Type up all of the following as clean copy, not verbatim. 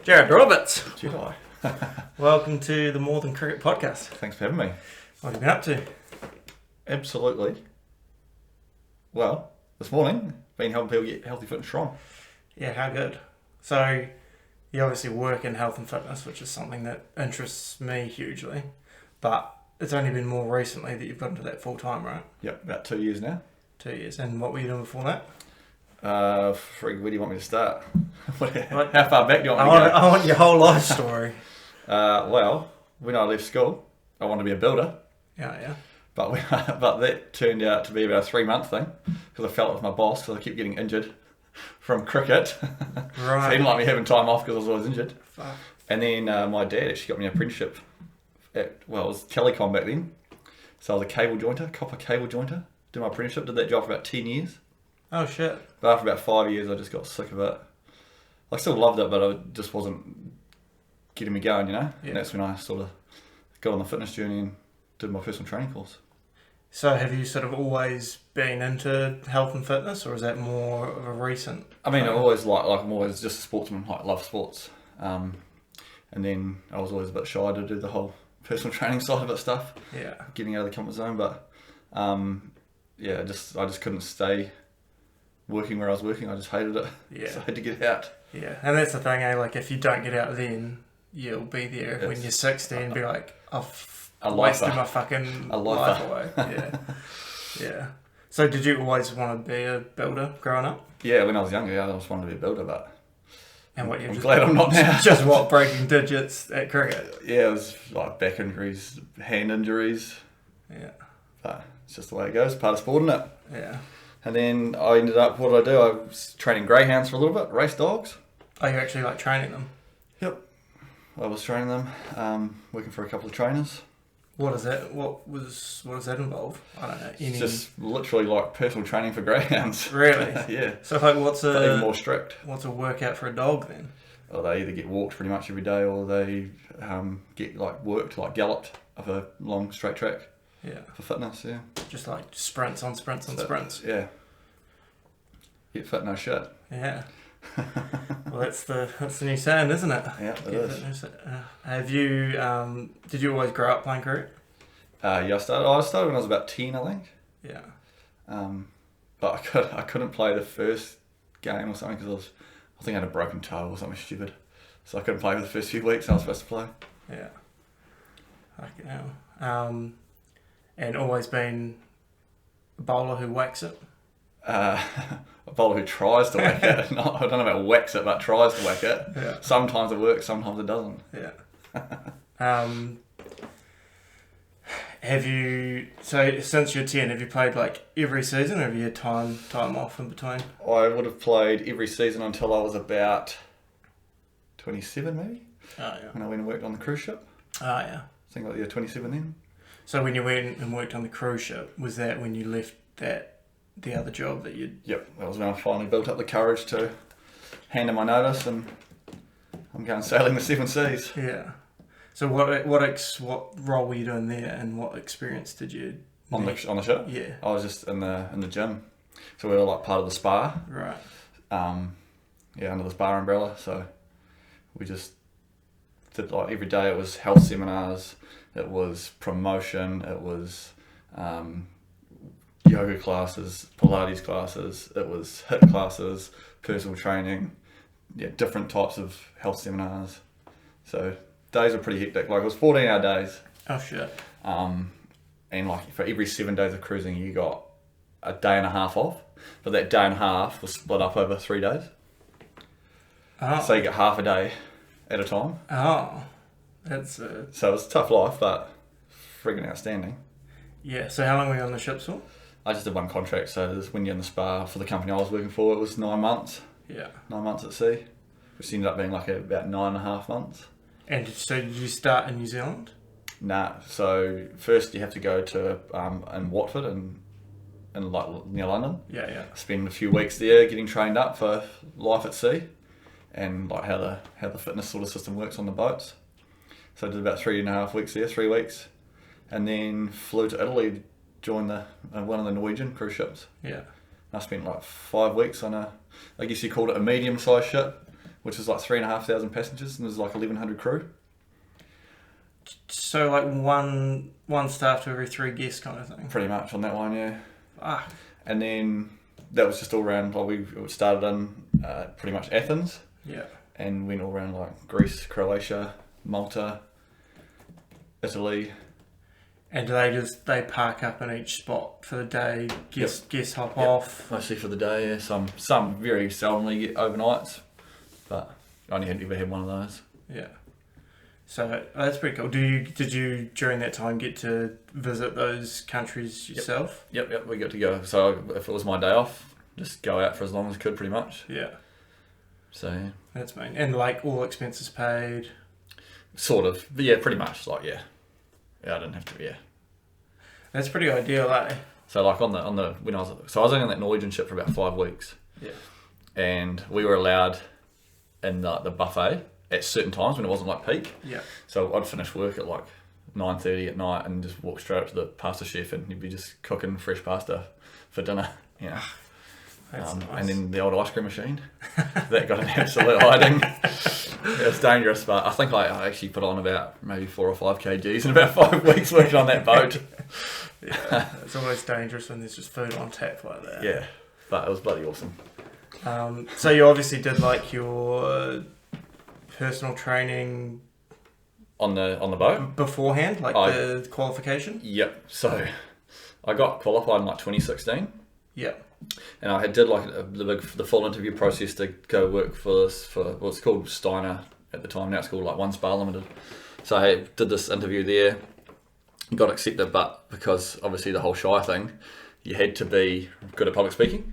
Jed Roberts. Jedi. Welcome to the More Than Cricket podcast. Thanks for having me. What have you been up to? Absolutely. Well, this morning, been helping people get healthy, fit and strong. Yeah, how good. So, you obviously work in health and fitness, which is something that interests me hugely. But it's only been more recently that you've got into that full time, right? Yep, about 2 years now. 2 years. And what were you doing before that? Where do you want me to start? How far back do you want me to go? I want your whole life story. Well, when I left school, I wanted to be a builder. Yeah. But that turned out to be about a 3-month thing because I felt with my boss because I kept getting injured from cricket. Right. So he didn't like me having time off because I was always injured. Fuck. And then my dad actually got me an apprenticeship it was telecom back then. So I was a copper cable jointer. Did my apprenticeship, did that job for about 10 years. Oh, shit. But after about 5 years, I just got sick of it. I still loved it, but it just wasn't getting me going, you know? Yeah. And that's when I sort of got on the fitness journey and did my personal training course. So have you sort of always been into health and fitness, or is that more of a recent? I mean, I always I'm always just a sportsman, love sports. And then I was always a bit shy to do the whole personal training side of it stuff. Yeah. Getting out of the comfort zone, but I just couldn't stay working where I was working. I just hated it. Yeah. So I had to get out. Yeah, and that's the thing, Like, if you don't get out then, you'll be there when you're 60 and be like, I've wasted my fucking life away. Yeah. So did you always want to be a builder growing up? Yeah, when I was younger, I always wanted to be a builder, but I'm glad I'm not now. Just breaking digits at cricket? Yeah, it was like back injuries, hand injuries. Yeah. But it's just the way it goes, part of sport, isn't it? Yeah. And then I ended up, what did I do? I was training greyhounds for a little bit, race dogs. Oh, you actually like training them? Yep. I was training them, working for a couple of trainers. What is that? What does that involve? I don't know. It's just literally like personal training for greyhounds. Really? Yeah. So like, But even more strict. What's a workout for a dog then? Well, they either get walked pretty much every day, or they get worked, galloped of a long straight track. Yeah. For fitness, yeah. Just like sprints on sprints on sprints. Yeah. Get fit, no shit. Yeah. Well, that's the new saying, isn't it? Yeah, it is. Have you? Did you always grow up playing cricket? Yeah, I started when I was about 10, I think. Yeah. But I couldn't play the first game or something because I think I had a broken toe or something stupid, so I couldn't play for the first few weeks I was supposed to play. Yeah. Fucking hell. And always been a bowler who whacks it? A bowler who tries to whack it. I don't know about whacks it, but tries to whack it. Yeah. Sometimes it works, sometimes it doesn't. Yeah. Have you, so since you're 10, have you played like every season, or have you had time off in between? I would have played every season until I was about 27 maybe. Oh, yeah. When I went and worked on the cruise ship. Oh, yeah. I think like 27 then. So when you went and worked on the cruise ship, was that when you left the other job that you'd... Yep, that was when I finally built up the courage to hand in my notice, and I'm going sailing the 7 seas. Yeah. So what role were you doing there, and what experience did you... On the ship? Yeah. I was just in the gym. So we were like part of the spa. Right. Under the spa umbrella. So we just did like every day. It was health seminars, it was promotion, it was yoga classes, Pilates classes, it was HIIT classes, personal training, different types of health seminars. So days were pretty hectic. Like, it was 14-hour days. Oh shit. And like for every 7 days of cruising, you got a day and a half off, but that day and a half was split up over 3 days. Oh. So you get half a day at a time. Oh, that's So it was a tough life, but friggin' outstanding. Yeah. So how long were you on the ship for? I just did one contract, so this, when you're in the spa for the company I was working for, it was 9 months. Yeah. 9 months at sea, which ended up being like about 9.5 months. And so did you start in New Zealand? Nah, so first you have to go to in Watford and like near London. Yeah. Spend a few weeks there getting trained up for life at sea and like how the fitness sort of system works on the boats. So I did about 3.5 weeks there, 3 weeks, and then flew to Italy, joined one of the Norwegian cruise ships. Yeah. I spent like 5 weeks on I guess you called it a medium-sized ship. which is like 3,500 passengers, and there's like 1,100 crew. So like one staff to every 3 guests kind of thing. Pretty much on that one, yeah. Ah. And then that was just all around. Like we started in pretty much Athens. Yeah. And went all around like Greece, Croatia, Malta, Italy. And do they park up in each spot for the day? Guests hop off. Mostly for the day. Yeah. Some very seldomly get overnights, but I only ever had one of those. Yeah. So that's pretty cool. Did you during that time get to visit those countries yourself? Yep. We got to go. So if it was my day off, just go out for as long as I could, pretty much. Yeah. So yeah. That's main. And like all expenses paid. Sort of, but yeah, pretty much. Like yeah, I didn't have to. Yeah. That's pretty ideal, eh? So like on the when I was only on that Norwegian ship for about 5 weeks. Yeah. And we were allowed in the buffet at certain times when it wasn't like peak. Yeah. So I'd finish work at like 9:30 at night and just walk straight up to the pasta chef and he'd be just cooking fresh pasta for dinner. Yeah. That's nice. And then the old ice cream machine, that got an absolute hiding. It was dangerous, but I think I actually put on about maybe 4 or 5 kgs in about 5 weeks working on that boat. Yeah, it's always dangerous when there's just food on tap like that. Yeah, but it was bloody awesome. So you obviously did like your personal training on the boat beforehand, like the qualification. Yep. So I got qualified in like 2016. Yep. And I did like the full interview process to go work for what's called Steiner at the time. Now it's called like One Spa Limited. So I did this interview there, got accepted, but because obviously the whole shy thing, you had to be good at public speaking,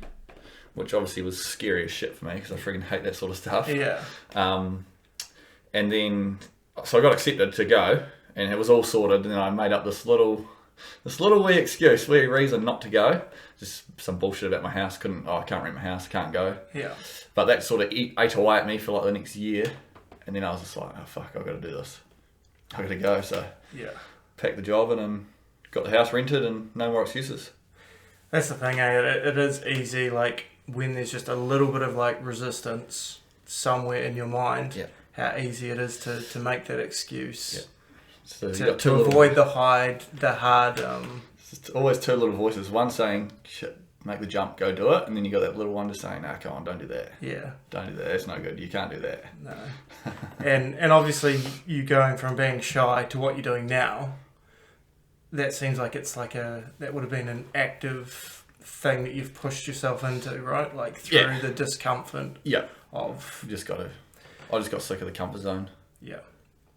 which obviously was scary as shit for me because I freaking hate that sort of stuff. Yeah. And then so I got accepted to go, and it was all sorted. And then I made up this little wee reason not to go. Just some bullshit about my house. I can't rent my house, can't go. Yeah. But that sort of ate away at me for like the next year. And then I was just like, oh fuck, I've got to do this. I've got to go. So yeah, packed the job in and got the house rented and no more excuses. That's the thing, it is easy, like when there's just a little bit of like resistance somewhere in your mind, how easy it is to make that excuse. Yeah. So to avoid the hard. It's always 2 little voices. One saying, "Shit, make the jump, go do it," and then you got that little one just saying, "Nah, come on, don't do that. Yeah, don't do that. That's no good. You can't do that." No. and obviously, you going from being shy to what you're doing now. That seems like it's like that would have been an active thing that you've pushed yourself into, right? Like through the discomfort. Yeah. Of I just got sick of the comfort zone. Yeah.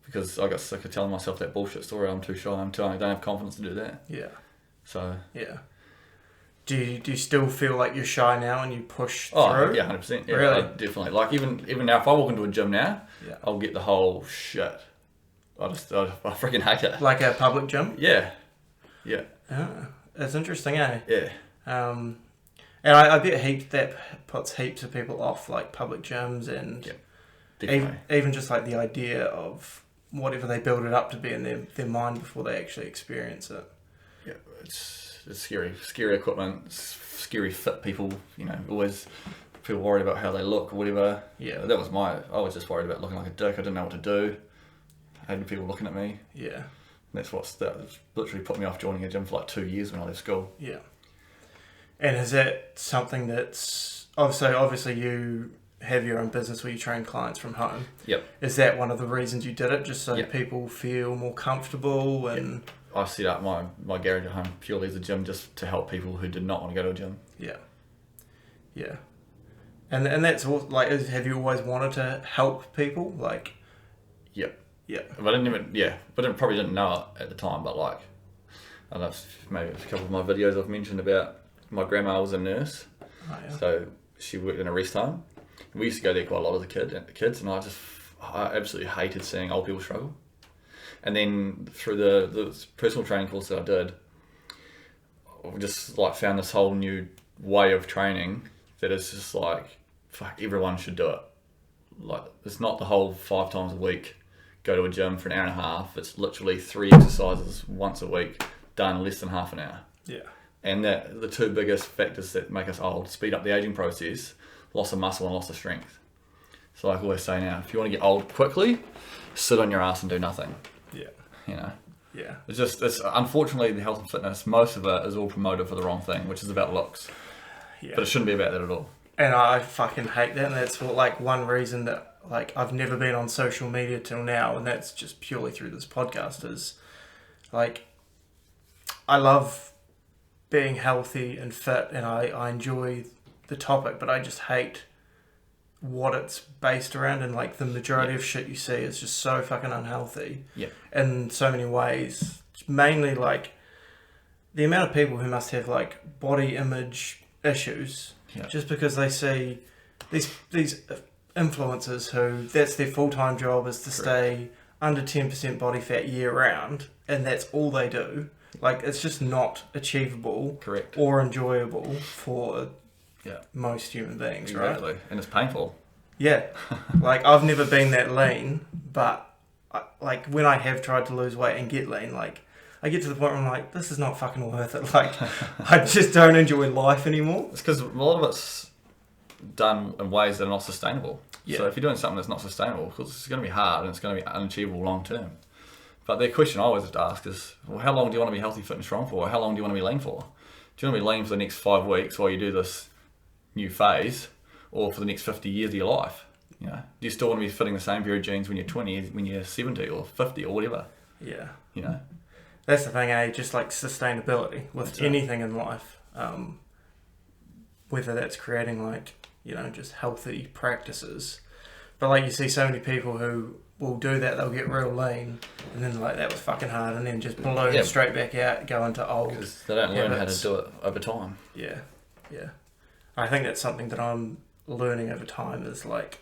Because I got sick of telling myself that bullshit story. I'm too shy. I don't have confidence to do that. Yeah. So. Yeah. Do you still feel like you're shy now and you push through? Oh yeah, 100%. Yeah, really? Definitely. Like even now, if I walk into a gym now, I'll get the whole shit. I freaking hate it. Like a public gym? Yeah. Yeah. Oh, that's interesting, eh? Yeah. And I bet that puts heaps of people off, like public gyms and even just like the idea of whatever they build it up to be in their mind before they actually experience it. Yeah, it's scary equipment, scary fit people. You know, always feel worried about how they look or whatever. Yeah, I was just worried about looking like a dick. I didn't know what to do. I hated people looking at me. Yeah. That's literally put me off joining a gym for like 2 years when I left school. Yeah. And is that something that's... obviously you have your own business where you train clients from home. Yep. Is that one of the reasons you did it? Just so people feel more comfortable and... Yep. I set up my garage at home purely as a gym just to help people who did not want to go to a gym. Yeah. Yeah. And that's all, like, have you always wanted to help people? Like... Yep. Yeah, but I probably didn't know it at the time. But like, I don't know, maybe a couple of my videos I've mentioned about my grandma was a nurse, so she worked in a rest home. We used to go there quite a lot as a kids, and I absolutely hated seeing old people struggle. And then through the personal training course that I did, I just like found this whole new way of training that is just like, fuck, everyone should do it. Like, it's not the whole 5 times a week. Go to a gym for an hour and a half. It's literally 3 exercises once a week, done less than half an hour. Yeah. And that the 2 biggest factors that make us old: speed up the aging process, loss of muscle and loss of strength. So like I always say now, if you want to get old quickly, sit on your ass and do nothing. Yeah. You know? Yeah. It's unfortunately the health and fitness, most of it is all promoted for the wrong thing, which is about looks. Yeah. But it shouldn't be about that at all. And I fucking hate that, and that's what, like, one reason that, like, I've never been on social media till now, and that's just purely through this podcast, is, like, I love being healthy and fit, and I enjoy the topic, but I just hate what it's based around, and, like, the majority of shit you see is just so fucking unhealthy in so many ways. Mainly, like, the amount of people who must have, like, body image issues just because they see these influencers who that's their full-time job is to stay under 10% body fat year round, and that's all they do. Like, it's just not achievable or enjoyable for most human beings, right? And it's painful. Yeah. Like, I've never been that lean, but like, when I have tried to lose weight and get lean, like, I get to the point where I'm like, this is not fucking worth it. Like, I just don't enjoy life anymore. It's because a lot of it's done in ways that are not sustainable. Yeah. So if you're doing something that's not sustainable, because it's going to be hard and it's going to be unachievable long term. But the question I always have to ask is, well, how long do you want to be healthy, fit and strong for? Or how long do you want to be lean for? Do you want to be lean for the next 5 weeks while you do this new phase, or for the next 50 years of your life? You know, do you still want to be fitting the same pair of jeans when you're 20, when you're 70 or 50 or whatever? Yeah. You know? That's the thing, just like sustainability with anything in life. Whether that's creating, like, you know, just healthy practices. But like, you see so many people who will do that, they'll get real lean, and then like, that was fucking hard, and then just balloon straight back out, go into old. Because they don't learn how to do it over time. Yeah, yeah. I think that's something that I'm learning over time, is like,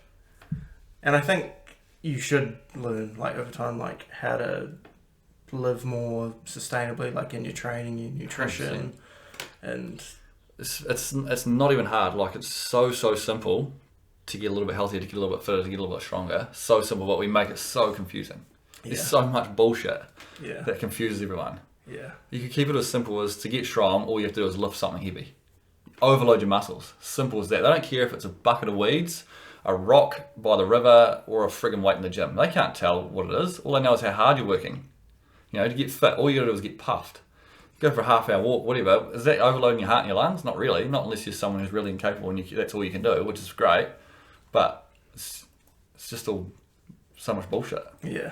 and I think you should learn, like, over time, like, how to live more sustainably, like in your training, your nutrition, 100%. And it's not even hard. Like, it's so simple to get a little bit healthier, to get a little bit fitter, to get a little bit stronger. So simple, but we make it so confusing. There's so much bullshit that confuses everyone. Yeah, you can keep it as simple as, to get strong, all you have to do is lift something heavy. Overload your muscles. Simple as that. They don't care if it's a bucket of weeds, a rock by the river, or a friggin' weight in the gym. They can't tell what it is. All they know is how hard you're working. You know, to get fit, all you gotta do is get puffed. Go for a half-hour walk, whatever. Is that overloading your heart and your lungs? Not really. Not unless you're someone who's really incapable and that's all you can do, which is great. But it's just all so much bullshit. Yeah.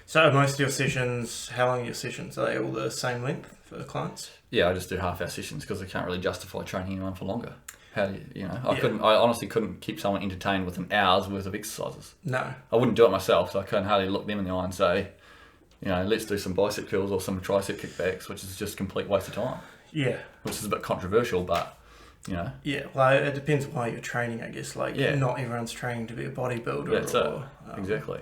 So most of your sessions, how long are your sessions? Are they all the same length for the clients? Yeah, I just do half-hour sessions because I can't really justify training anyone for longer. How do you know? I honestly couldn't keep someone entertained with an hour's worth of exercises. No. I wouldn't do it myself, so I couldn't hardly look them in the eye and say, you know, let's do some bicep curls or some tricep kickbacks, which is just a complete waste of time. Yeah. Which is a bit controversial, but, you know. Yeah, well, it depends why you're training, I guess. Like, not everyone's training to be a bodybuilder. That's it. Exactly.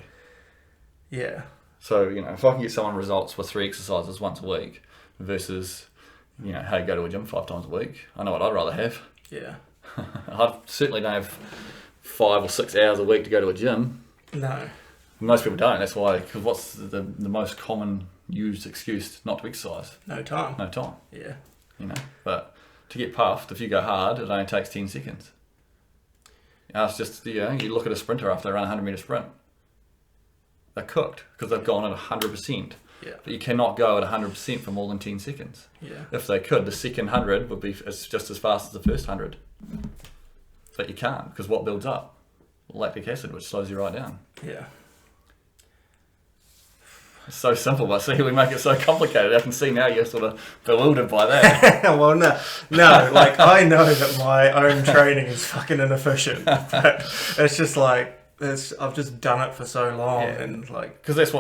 Yeah. So, you know, if I can get someone results with 3 exercises once a week versus, you know, hey, go to a gym 5 times a week, I know what I'd rather have. Yeah. I certainly don't have 5 or 6 hours a week to go to a gym. No. Most people don't. That's why, because what's the most common used excuse not to exercise? No time. No time. Yeah. You know, but to get puffed, if you go hard, it only takes 10 seconds. It's just, you know, you look at a sprinter after they run a 100-metre sprint. They're cooked because they've gone at 100%. Yeah. But you cannot go at 100% for more than 10 seconds. Yeah. If they could, the second 100 would be just as fast as the first 100. But you can't, because what builds up? Lactic acid, which slows you right down. Yeah. It's so simple, but see, we make it so complicated. I can see now you're sort of bewildered by that. Well, no, like, I know that my own training is fucking inefficient, but it's just like, I've just done it for so long, and like, because that's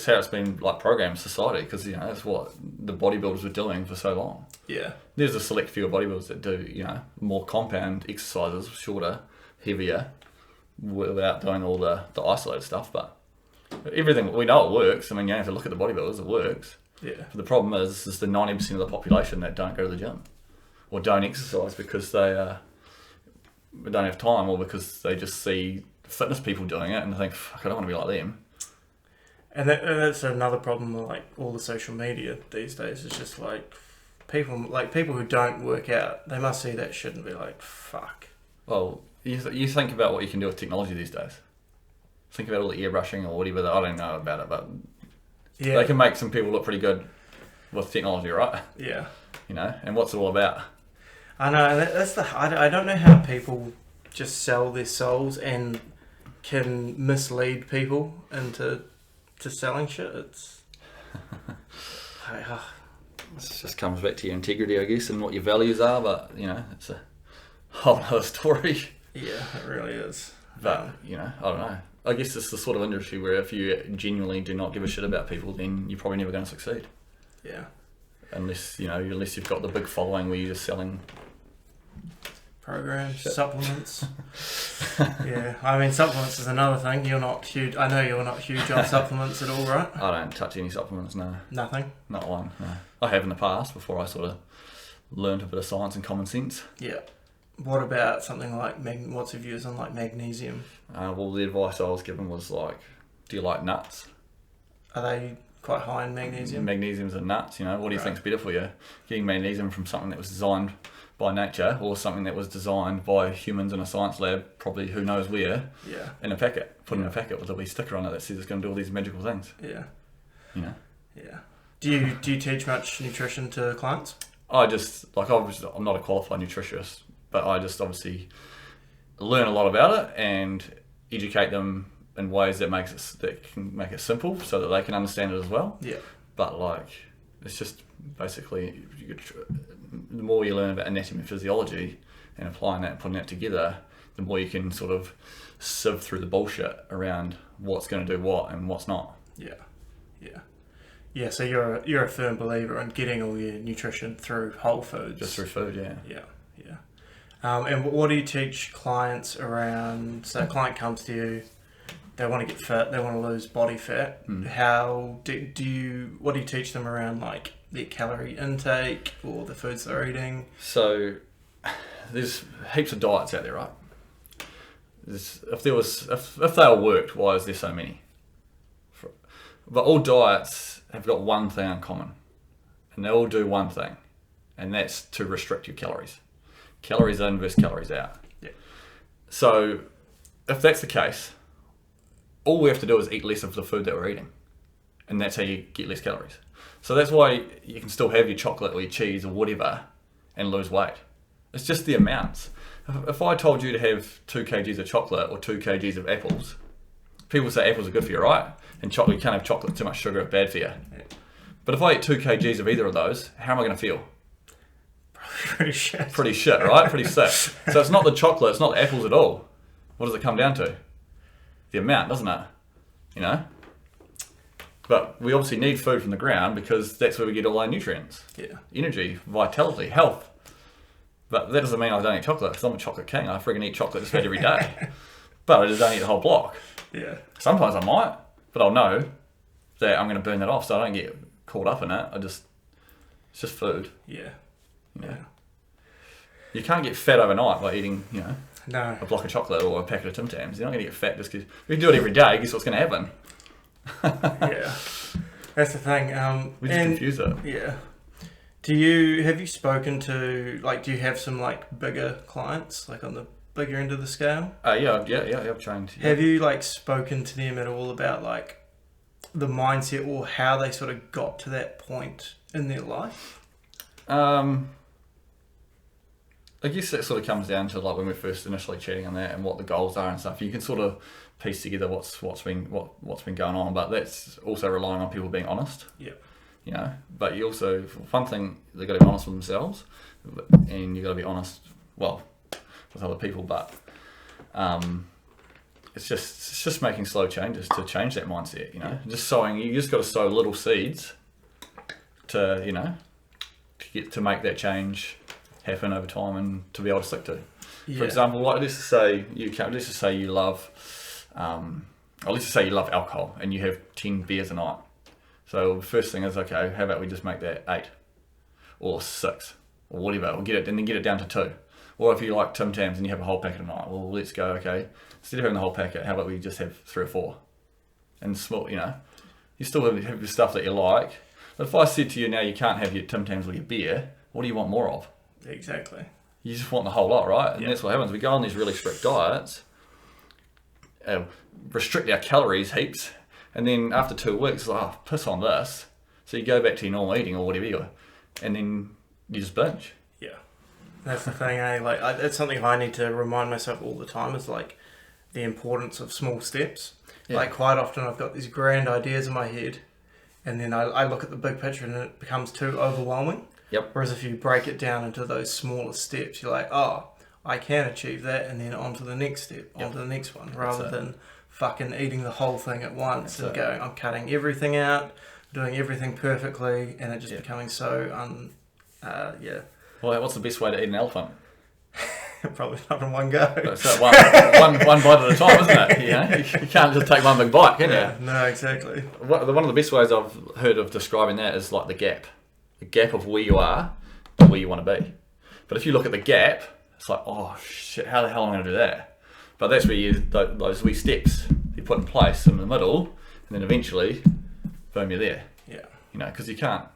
how it's been like programmed in society. Because, you know, that's what the bodybuilders were doing for so long. Yeah, there's a select few of bodybuilders that do, you know, more compound exercises, shorter, heavier, without doing all the isolated stuff. But everything, we know it works. I mean, you don't have to look at the bodybuilders; it works. Yeah. But the problem is the 90% of the population that don't go to the gym or don't exercise because they don't have time, or because they just see fitness people doing it and they think, fuck, I don't want to be like them. And that's another problem with, like, all the social media these days. It's just like people who don't work out, they must see that shit and be like, fuck. Well, You think about what you can do with technology these days. Think about all the airbrushing or whatever. I don't know about it, but they can make some people look pretty good with technology, right? Yeah. You know, and what's it all about? I know. I don't know how people just sell their souls and can mislead people into selling shit. It just comes back to your integrity, I guess, and what your values are. But you know, it's a whole other story. Yeah, it really is. But you know, I don't know. I guess it's the sort of industry where if you genuinely do not give a shit about people, then you're probably never going to succeed. Yeah. Unless you've got the big following where you're just selling programs, supplements. Yeah, I mean supplements is another thing. You're not huge. I know you're not huge on supplements at all, right? I don't touch any supplements. No. Nothing. Not one. No. I have in the past before I sort of learned a bit of science and common sense. Yeah. What about something like what's your views on like magnesium? Well, the advice I was given was like, do you like nuts? Are they quite high in magnesium? Magnesium's in nuts, you know. What do you think's better for you? Getting magnesium from something that was designed by nature or something that was designed by humans in a science lab, probably who knows where, in a packet, put in a packet with a wee sticker on it that says it's going to do all these magical things. Yeah. You know? Yeah. Do you teach much nutrition to clients? I'm not a qualified nutritionist, but I just obviously learn a lot about it and educate them in ways that can make it simple so that they can understand it as well. Yeah. But like, it's just basically the more you learn about anatomy and physiology and applying that and putting that together, the more you can sort of sieve through the bullshit around what's going to do what and what's not. Yeah. Yeah. Yeah, so you're a firm believer in getting all your nutrition through whole foods. Just through food, yeah. Yeah. And what do you teach clients around? So a client comes to you, they want to get fit, they want to lose body fat. How what do you teach them around like their calorie intake or the foods they're eating? So there's heaps of diets out there, right? If they all worked, why is there so many? But all diets have got one thing in common, and they all do one thing, and that's to restrict your calories. Calories in versus calories out. Yeah. So if that's the case, all we have to do is eat less of the food that we're eating, and that's how you get less calories. So that's why you can still have your chocolate or your cheese or whatever and lose weight. It's just the amounts. If I told you to have 2 kgs of chocolate or 2 kgs of apples, people say apples are good for you, right? And chocolate, you can't have chocolate, too much sugar, it's bad for you. Yeah. But if I eat 2 kgs of either of those, how am I going to feel? Pretty shit. Pretty shit, right? Pretty sick. So it's not the chocolate, it's not the apples at all. What does it come down to? The amount, doesn't it? You know? But we obviously need food from the ground because that's where we get all our nutrients. Yeah. Energy, vitality, health. But that doesn't mean I don't eat chocolate, because I'm a chocolate king. I freaking eat chocolate just about every day. But I just don't eat the whole block. Yeah. Sometimes I might, but I'll know that I'm going to burn that off so I don't get caught up in it. It's just food. Yeah. Yeah. You can't get fat overnight by eating, a block of chocolate or a packet of Tim Tams. You're not going to get fat just because if you do it every day, guess what's going to happen? Yeah, that's the thing. We just confuse it. Yeah. Have you spoken to, do you have some bigger clients, on the bigger end of the scale? Yeah, I've trained. Yeah. Have you spoken to them at all about the mindset or how they sort of got to that point in their life? I guess that sort of comes down to when we're first initially chatting on that and what the goals are and stuff. You can sort of piece together what's been going on, but that's also relying on people being honest. Yeah. But you also, one thing, they've got to be honest with themselves, and you've got to be honest, with other people. But it's just making slow changes to change that mindset. Just sowing. You just got to sow little seeds to to make that change happen over time and to be able to stick to. Yeah. For example, let's just say you love alcohol and you have 10 beers a night. So the first thing is, okay, how about we just make that 8 or 6 or whatever, or get it down to 2. Or if you like Tim Tams and you have a whole packet a night, well, let's go, okay, instead of having the whole packet, how about we just have 3 or 4? And small, you still have your stuff that you like. But if I said to you now you can't have your Tim Tams or your beer, what do you want more of? Exactly. you just want the whole lot, right? And Yeah. that's what happens. We go on these really strict diets, restrict our calories heaps, and then after 2 weeks, it's like, oh, piss on this. So you go back to your normal eating or whatever, and then you just binge. Yeah, that's the thing, eh? Like, it's something I need to remind myself all the time, is like the importance of small steps. Yeah. Like, quite often I've got these grand ideas in my head, and then I look at the big picture and it becomes too overwhelming. Yep. Whereas if you break it down into those smaller steps, you're like, oh, I can achieve that, and then on to the next step, on to the next one, rather than fucking eating the whole thing at once and going, I'm cutting everything out, doing everything perfectly, and it just becoming so Well, what's the best way to eat an elephant? probably not in one go. So one bite at a time, isn't it? You can't just take one big bite, can you? No, exactly. One of the best ways I've heard of describing that is like the gap of where you are to where you want to be. But if you look at the gap, it's like, oh shit, how the hell am I going to do that? But that's where those wee steps you put in place in the middle, and then eventually, boom, you're there. Yeah. Because you can't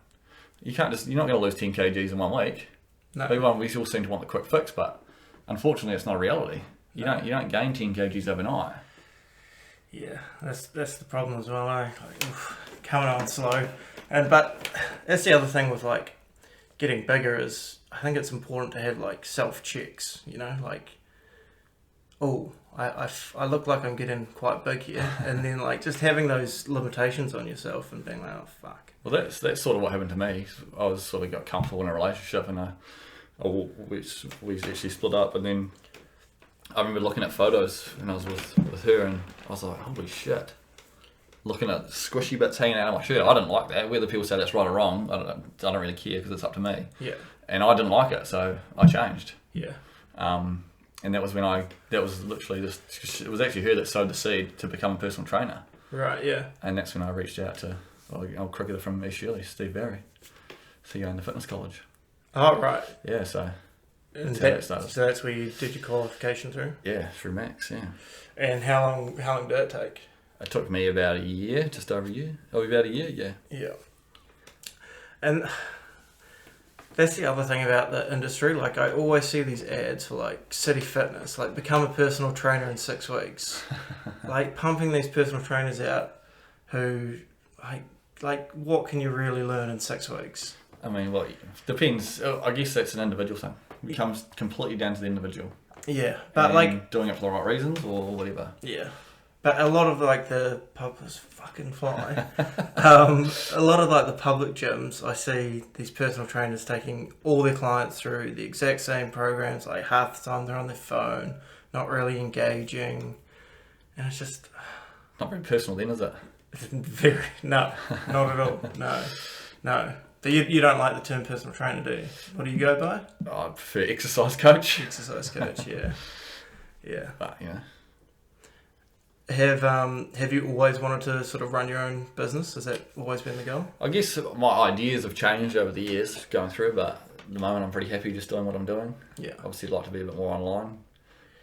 just, you're not going to lose 10 kgs in 1 week. No. We all seem to want the quick fix, but unfortunately, it's not a reality. You don't gain 10 kgs overnight. Yeah, that's the problem as well, eh? Like, coming on slow. But that's the other thing with like getting bigger, is I think it's important to have like self checks, like, oh, I look like I'm getting quite big here, and then like just having those limitations on yourself and being like, oh fuck. Well, that's sort of what happened to me. I was sort of got comfortable in a relationship, and we actually split up, and then I remember looking at photos when I was with her, and I was like, holy shit. Looking at squishy bits hanging out of my shirt. I didn't like that. Whether people say that's right or wrong, I don't really care, because it's up to me. Yeah. And I didn't like it, so I changed. Yeah. And that was literally just, it was actually her that sowed the seed to become a personal trainer. Right, yeah. And that's when I reached out to an old cricketer from East Shirley, Steve Barry, CEO in the fitness college. Oh, right. Yeah, so And that's how that started. So that's where you did your qualification through? Yeah, through Max, yeah. And how long did it take? It took me about a year, just over a year. Oh, about a year, yeah. Yeah. And that's the other thing about the industry. Like, I always see these ads for like City Fitness, like become a personal trainer in 6 weeks. Like pumping these personal trainers out who like what can you really learn in 6 weeks? I mean, well, depends. I guess that's an individual thing. It comes completely down to the individual. Yeah, but and like doing it for the right reasons or whatever. Yeah. But a lot of like the public fucking fly. A lot of like the public gyms, I see these personal trainers taking all their clients through the exact same programs. Like half the time they're on their phone, not really engaging, and it's just not very personal, then, is it? not at all. No. But you don't like the term personal trainer, do you? What do you go by? I prefer exercise coach. Exercise coach, yeah. But Have you always wanted to sort of run your own business? Has that always been the goal? I guess my ideas have changed over the years going through, but at the moment I'm pretty happy just doing what I'm doing. Yeah. Obviously I'd like to be a bit more online,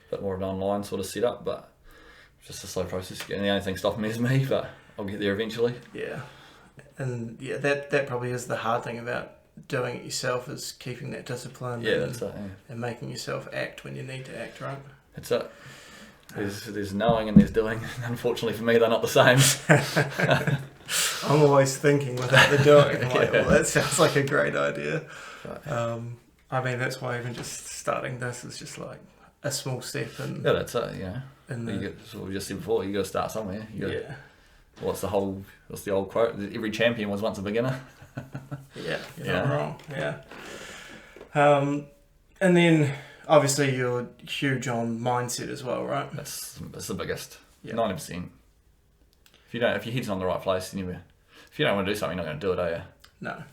a bit more of an online sort of setup, but it's just a slow process. And the only thing stopping me is me, but I'll get there eventually. Yeah. And yeah, that probably is the hard thing about doing it yourself, is keeping that discipline. Yeah, that's it. Yeah. And making yourself act when you need to act, right? That's it. There's knowing and there's doing. Unfortunately for me, they're not the same. I'm always thinking without the doing. I'm like, well, that sounds like a great idea. Right. I mean, that's why even just starting this is just like a small step. And yeah, that's it. That's what we just said before. You got to start somewhere. Yeah. What's the old quote? Every champion was once a beginner. Yeah, you're not wrong. Yeah. And then obviously you're huge on mindset as well, right? That's the biggest. Yeah. 90%. If your head's not in the right place, then if you don't want to do something, you're not going to do it, are you? No.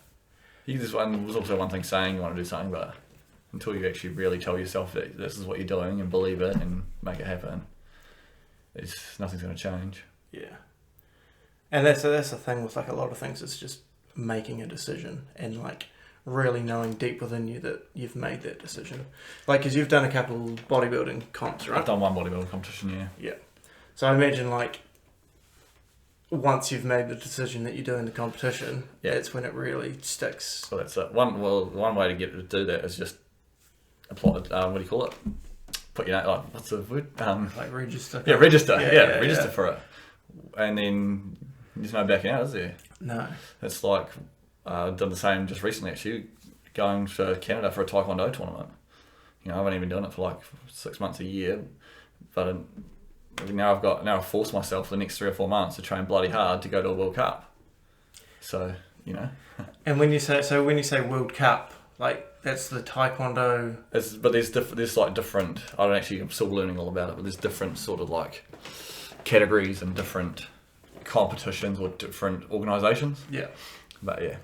There's also one thing saying you want to do something, but until you actually really tell yourself that this is what you're doing and believe it and make it happen, nothing's going to change. Yeah. And that's the thing with like a lot of things. It's just making a decision and like really knowing deep within you that you've made that decision. Like, because you've done a couple bodybuilding comps, right? I've done one bodybuilding competition, yeah. Yeah. So I imagine like once you've made the decision that you're doing the competition, that's when it really sticks. Well, that's it. One way to get to do that is just applied. What do you call it? Put your name. Like, what's the word? Like register. Yeah, register. Yeah, register yeah. for it. And then there's no backing out, is there? No. It's like did the same just recently actually, going to Canada for a Taekwondo tournament. You know, I've only been doing it for like 6 months a year, but now I've forced myself for the next 3 or 4 months to train bloody hard to go to a World Cup. So, you know. And when you say World Cup, like that's the Taekwondo. But there's like different. I'm still learning all about it. But there's different sort of like categories and different competitions or different organisations. Yeah. But yeah.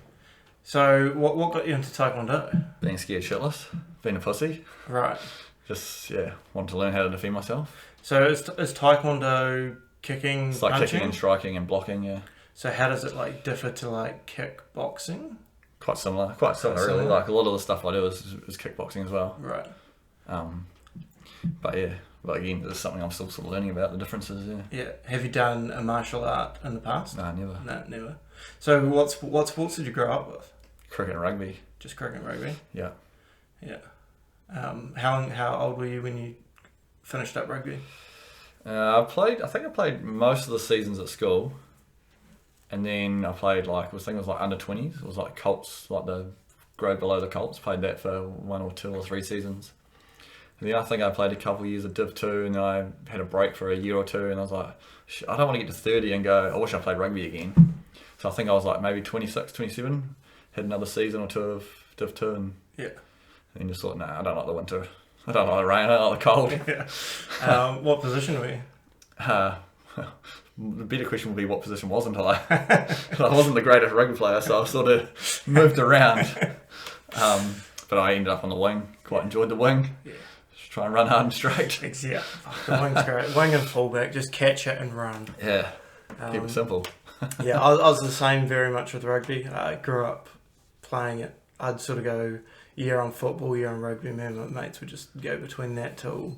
So what got you into Taekwondo? Being scared shitless, being a pussy. Right. Just wanted to learn how to defend myself. So is Taekwondo kicking? It's like punching? kicking and striking and blocking. Yeah. So how does it like differ to like kickboxing? Quite similar really. Like a lot of the stuff I do is kickboxing as well. Right. But yeah, but again, there's something I'm still sort of learning about the differences. Yeah. Yeah. Have you done a martial art in the past? No, never. No, never. So what sports did you grow up with? Cricket and rugby. Just cricket and rugby. Yeah. Yeah. How old were you when you finished up rugby? I think I played most of the seasons at school. And then I played I think it was like under 20s. It was like Colts, like the grade below the Colts. Played that for 1 or 2 or 3 seasons. And then I think I played a couple of years of Div 2 and then I had a break for a year or two and I was like, I don't want to get to 30 and go, I wish I played rugby again. So I think I was like maybe 26, 27, had another season or 2 of Div 2 and then just thought, I don't like the winter. I don't like the rain, I don't like the cold. Yeah. What position were you? The better question would be what position wasn't I? I wasn't the greatest rugby player, so I sort of moved around. But I ended up on the wing. Quite enjoyed the wing. Yeah. Just try and run hard and straight. Yeah, the wing's great. Wing and fullback, just catch it and run. Yeah, keep it simple. Yeah, I was the same very much with rugby. I grew up playing it. I'd sort of go year on football, year on rugby. Me and my mates would just go between that till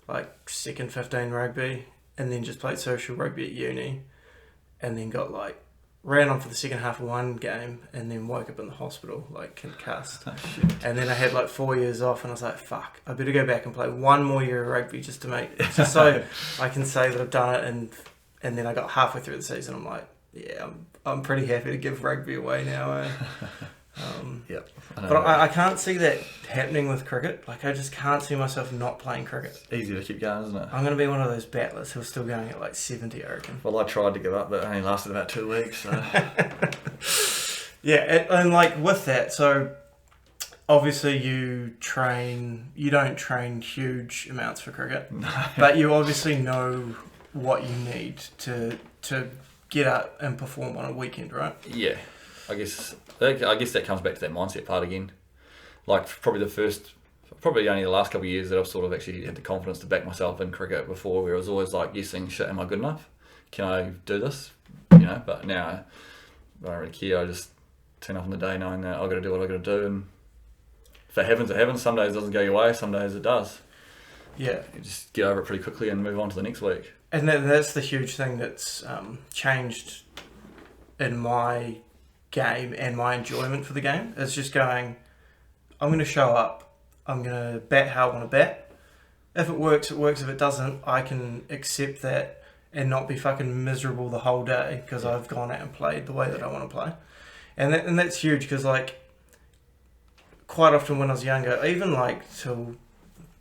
like second 15 rugby. And then just played social rugby at uni, and then got ran on for the second half of one game, and then woke up in the hospital concussed. Oh, shit. And then I had 4 years off, and I was like, "Fuck, I better go back and play one more year of rugby just so I can say that I've done it." And then I got halfway through the season, I'm like, "Yeah, I'm pretty happy to give rugby away now." Eh? Yep. But I can't see that happening with cricket. I just can't see myself not playing cricket. Easy to keep going, isn't it? I'm going to be one of those battlers who's still going at 70, I reckon. Well, I tried to give up, but it only lasted about 2 weeks. So. Yeah, and with that, so obviously you don't train huge amounts for cricket, no. But you obviously know what you need to get up and perform on a weekend, right? Yeah. I guess that comes back to that mindset part again. Probably only the last couple of years that I've sort of actually had the confidence to back myself in cricket. Before, where I was always guessing, shit, am I good enough? Can I do this? But now I don't really care. I just turn up on the day knowing that I've got to do what I've got to do, and if it happens, it happens. Some days it doesn't go your way, some days it does. Yeah. You just get over it pretty quickly and move on to the next week. And that's the huge thing that's changed in my game and my enjoyment for the game. It's just going, I'm going to show up, I'm going to bat how I want to bat. If it works, it works. If it doesn't, I can accept that and not be fucking miserable the whole day because I've gone out and played the way that I want to play. And that's huge because quite often when I was younger, even till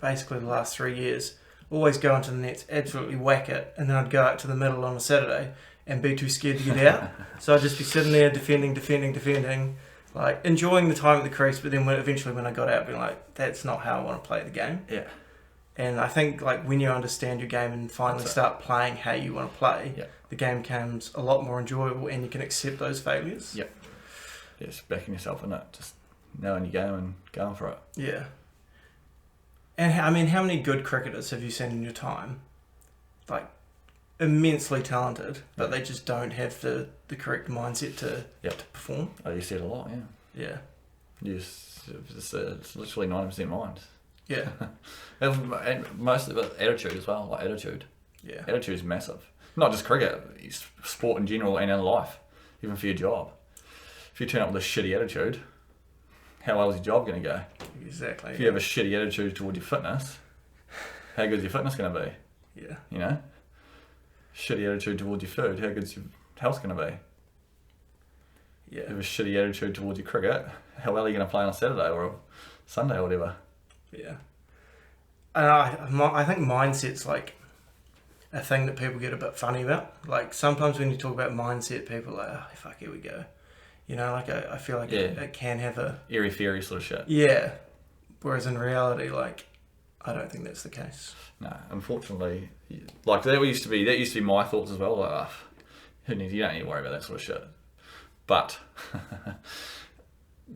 basically the last 3 years, always go into the nets, absolutely whack it, and then I'd go out to the middle on a Saturday and be too scared to get out. So I'd just be sitting there defending, enjoying the time at the crease, but then eventually when I got out, being that's not how I want to play the game. Yeah. And I think when you understand your game and finally start playing how you want to play, the game becomes a lot more enjoyable and you can accept those failures. Yep. Yes, backing yourself in it, just knowing your game and going for it. Yeah. And how many good cricketers have you seen in your time? Immensely talented, but they just don't have the correct mindset to perform. Oh, you see it a lot, yeah. Yeah. It's literally 90% mind. Yeah. And mostly with attitude as well, attitude. Yeah. Attitude is massive. Not just cricket, it's sport in general and in life, even for your job. If you turn up with a shitty attitude, how well is your job going to go? Exactly. If you have a shitty attitude toward your fitness, how good is your fitness going to be? Yeah. You know? Shitty attitude towards your food, how good's your health going to be? Yeah. If you have a shitty attitude towards your cricket, how well are you going to play on a Saturday or a Sunday or whatever? Yeah. And I think mindset's like a thing that people get a bit funny about. Like sometimes when you talk about mindset, people are like, oh fuck, here we go. You know, like I feel like it can have a airy-fairy sort of shit. Yeah. Whereas in reality, like, I don't think that's the case. No, unfortunately, like that used to be my thoughts as well. Like, you don't need to worry about that sort of shit. But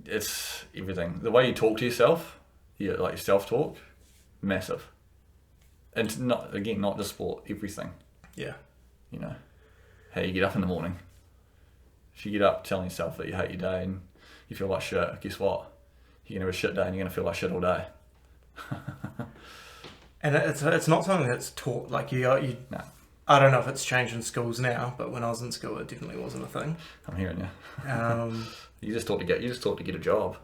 it's everything. The way you talk to yourself, like your self-talk, massive. And not just sport, everything. Yeah. You know, how you get up in the morning. If you get up telling yourself that you hate your day and you feel like shit, guess what? You're going to have a shit day and you're going to feel like shit all day. And it's not something that's taught. Like you. No. I don't know if it's changed in schools now, but when I was in school, it definitely wasn't a thing. I'm hearing you. You just taught to get a job.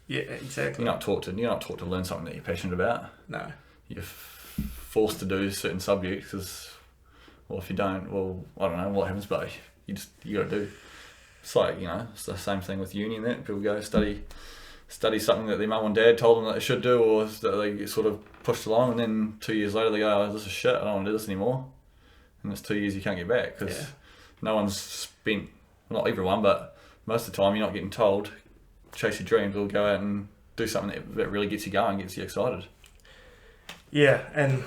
Yeah, exactly. You're not taught to learn something that you're passionate about. No. You're forced to do certain subjects because, well, if you don't, well, I don't know what happens, but you got to do. It's like, you know, it's the same thing with uni and that. People go study something that their mum and dad told them that they should do, or that they get sort of pushed along, and then 2 years later they go, oh, this is shit, I don't want to do this anymore. And it's 2 years you can't get back because no one's spent, not everyone, but most of the time you're not getting told, chase your dreams or go out and do something that really gets you going, gets you excited. Yeah, and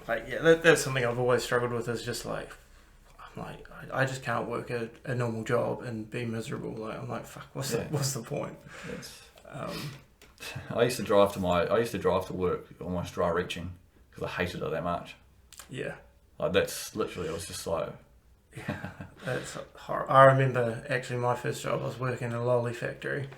like that's something I've always struggled with, is just like, I'm like, I just can't work a normal job and be miserable. Like I'm like, fuck, what's the point? I used to drive to work almost dry reaching because I hated it that much. Yeah. Like that's literally, it was just like... Yeah, that's horrible. I remember actually my first job, I was working in a lolly factory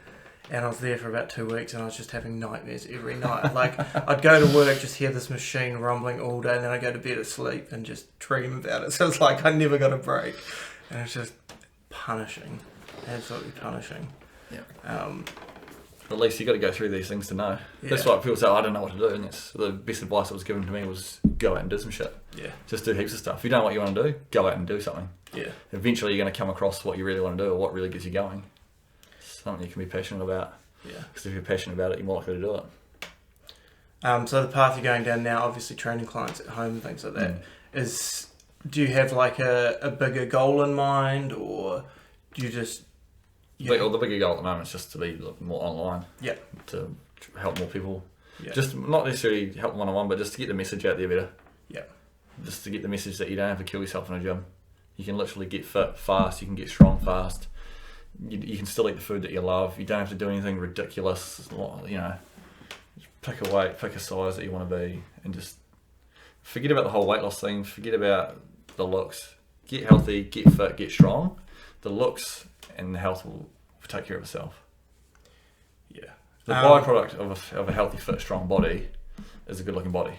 and I was there for about 2 weeks and I was just having nightmares every night. Like I'd go to work, just hear this machine rumbling all day, and then I'd go to bed asleep and just dream about it. So it's like I never got a break, and it's just punishing, absolutely punishing. Yeah. At least you got to go through these things to know. Yeah. That's why people say, I don't know what to do, and that's the best advice that was given to me was go out and do some shit. Yeah. Just do heaps of stuff. If you don't know what you want to do, go out and do something. Yeah. Eventually you're going to come across what you really want to do or what really gets you going. Something you can be passionate about. Yeah. Because if you're passionate about it, you're more likely to do it. So the path you're going down now, obviously training clients at home and things like that, do you have like a bigger goal in mind, or do you just... The bigger goal at the moment is just to be more online. Yeah. To help more people. Yeah. Just not necessarily help one-on-one, but just to get the message out there better. Yeah. Just to get the message that you don't have to kill yourself in a gym. You can literally get fit fast, you can get strong fast. You can still eat the food that you love. You don't have to do anything ridiculous. You know, just pick a weight, pick a size that you want to be, and just forget about the whole weight loss thing. Forget about the looks. Get healthy, get fit, get strong. The looks and the health will take care of itself. Yeah. The byproduct of a healthy, fit, strong body is a good-looking body.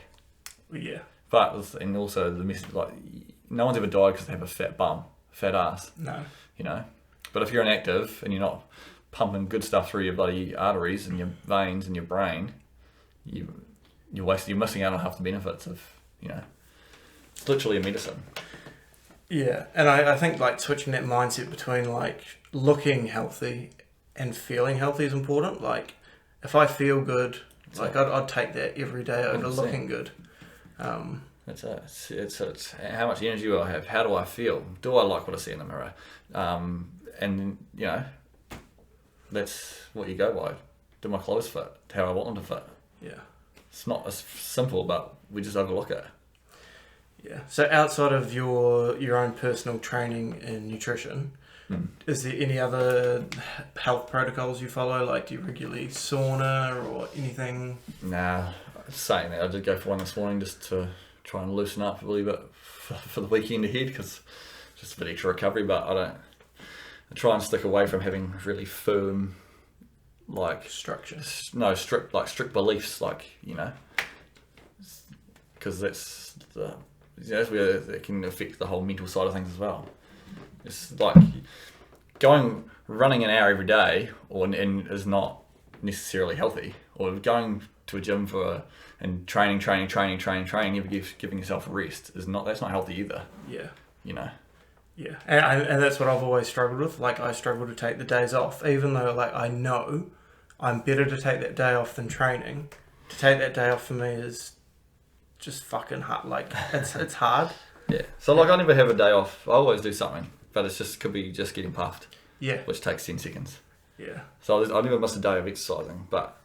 Yeah. But and also the message, like, no one's ever died because they have a fat bum, fat ass. No. You know. But if you're inactive and you're not pumping good stuff through your bloody arteries and your veins and your brain, you're missing out on half the benefits of, you know, it's literally a medicine. Yeah, and I think like switching that mindset between like looking healthy and feeling healthy is important. Like if I feel good, like I'd take that every day over 100%. Looking good. It's how much energy do I have? How do I feel? Do I like what I see in the mirror? And you know, that's what you go by. Do my clothes fit how I want them to fit? Yeah. It's not as simple, but we just overlook it. Yeah. So outside of your own personal training and nutrition, is there any other health protocols you follow? Like, do you regularly sauna or anything? Nah, saying that, I did go for one this morning just to try and loosen up a little bit for the weekend ahead, because just a bit extra recovery. But I try and stick away from having really firm, like structure. No, strict beliefs, like, you know, because that's where it can affect the whole mental side of things as well. It's like running an hour every day, and is not necessarily healthy, or going to a gym and training, never giving yourself a rest that's not healthy either. Yeah. You know. Yeah, and that's what I've always struggled with. Like, I struggle to take the days off, even though, like, I know I'm better to take that day off than training. To take that day off for me is just fucking hard. Like, it's hard. Yeah. So, like, I never have a day off. I always do something, but could be just getting puffed. Yeah. Which takes 10 seconds. Yeah. So I never miss a day of exercising, but